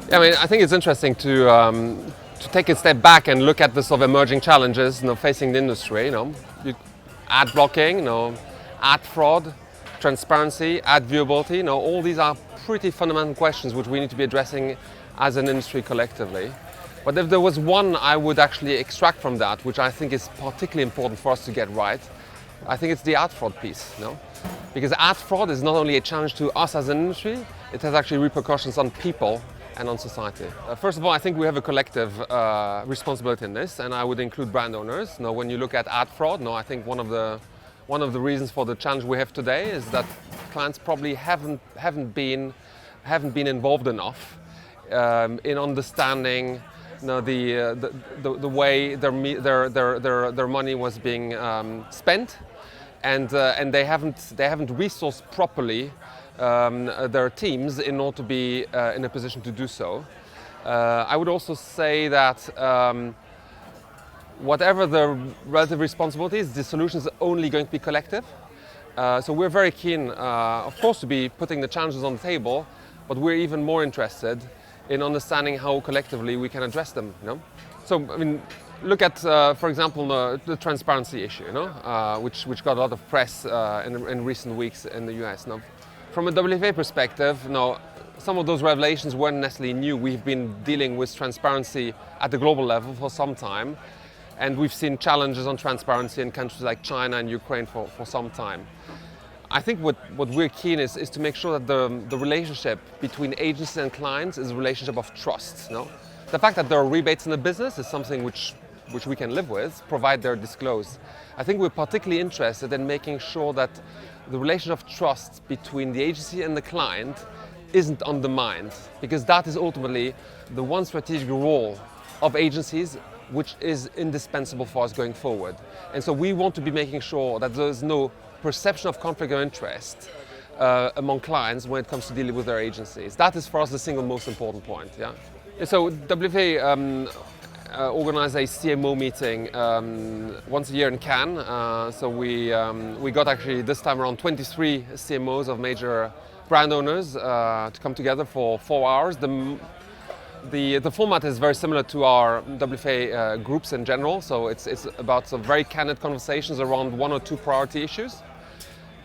Yeah, I mean, I think it's interesting to take a step back and look at the sort of emerging challenges, facing the industry. Ad blocking, ad fraud, transparency, ad viewability. All these are pretty fundamental questions which we need to be addressing as an industry collectively. But if there was one I would actually extract from that, which I think is particularly important for us to get right, I think it's the ad fraud piece. Because ad fraud is not only a challenge to us as an industry, it has actually repercussions on people and on society. First of all, I think we have a collective responsibility in this, and I would include brand owners. When you look at ad fraud, I think one of the reasons for the challenge we have today is that clients probably haven't been involved enough in understanding the way their money was being spent, and they haven't resourced properly their teams in order to be in a position to do so. I would also say that whatever the relative responsibility is, the solution is only going to be collective. So we're very keen, of course, to be putting the challenges on the table, but we're even more interested in understanding how collectively we can address them. So, I mean, look at, for example, the transparency issue, which got a lot of press in recent weeks in the US. From a WFA perspective, some of those revelations weren't necessarily new. We've been dealing with transparency at the global level for some time, and we've seen challenges on transparency in countries like China and Ukraine for some time. I think what we're keen is to make sure that the relationship between agencies and clients is a relationship of trust. The fact that there are rebates in the business is something which we can live with, provided they're disclosed. I think we're particularly interested in making sure that the relation of trust between the agency and the client isn't undermined, because that is ultimately the one strategic role of agencies which is indispensable for us going forward. And so we want to be making sure that there's no perception of conflict of interest among clients when it comes to dealing with their agencies. That is for us the single most important point. Yeah. So WFA organize a CMO meeting once a year in Cannes. So we got actually this time around 23 CMOs of major brand owners to come together for 4 hours. The format is very similar to our WFA groups in general. So it's about some very candid conversations around one or two priority issues.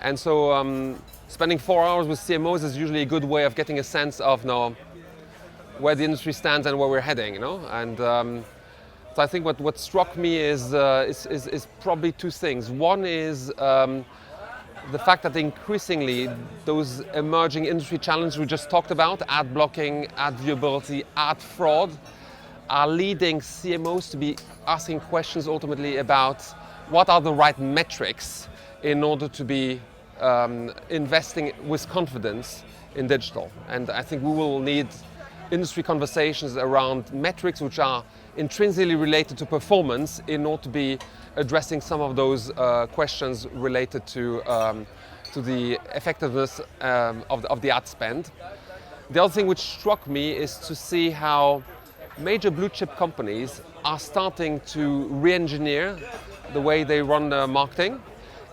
And so spending 4 hours with CMOs is usually a good way of getting a sense of where the industry stands and where we're heading. And so I think what struck me is probably two things. One is the fact that increasingly those emerging industry challenges we just talked about, ad blocking, ad viewability, ad fraud, are leading CMOs to be asking questions ultimately about what are the right metrics in order to be investing with confidence in digital. And I think we will need industry conversations around metrics which are intrinsically related to performance in order to be addressing some of those questions related to the effectiveness of the ad spend. The other thing which struck me is to see how major blue chip companies are starting to re-engineer the way they run their marketing,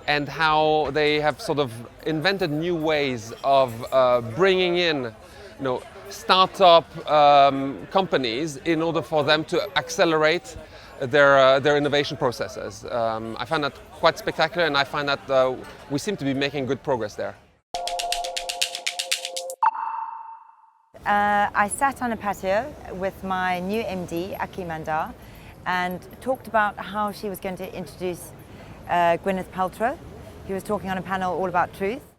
and how they have sort of invented new ways of bringing in startup companies in order for them to accelerate their innovation processes. I find that quite spectacular, and I find that we seem to be making good progress there. I sat on a patio with my new MD, Aki Mandar, and talked about how she was going to introduce Gwyneth Paltrow. She was talking on a panel all about truth.